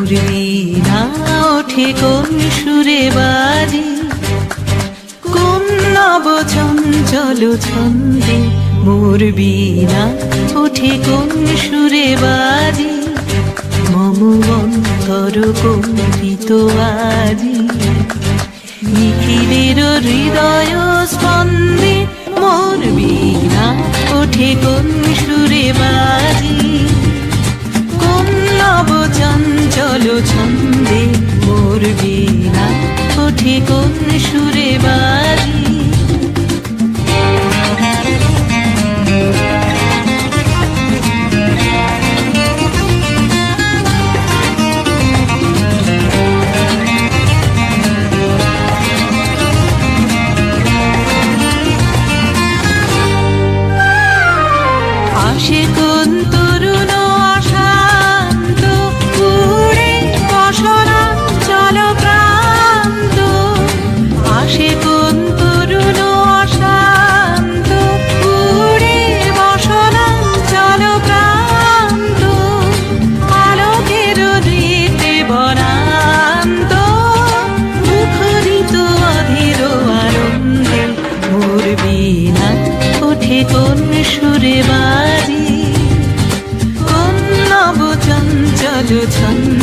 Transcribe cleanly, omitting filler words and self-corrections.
বীণা ওঠে কোন সুরে বাজে, কোন নব চঞ্চল ছন্দে। মোর বীণা ওঠে কোন সুরে বাজে, মম অন্তর কম্পিত আজি। নিখিলের হৃদয় স্পন্দে মোর বীণা ওঠে কোন সুরে বাজে, কোন নব চঞ্চল ছন্দে। মোর বীণা ওঠে কোন সুরে বাজে। আসে কোন তরুণ অশান্ত, উড়ে বসনাঞ্চল প্রান্ত। আসে কোন তরুণ অশান্ত, উড়ে বসনাঞ্চল প্রান্ত। আলোকের দৃতে বরান্ত, মুখরিত অধীর আনন্দে। মোর বীণা ওঠে কোন সুরে বাজে, কোন নব চঞ্চল ছন্দে।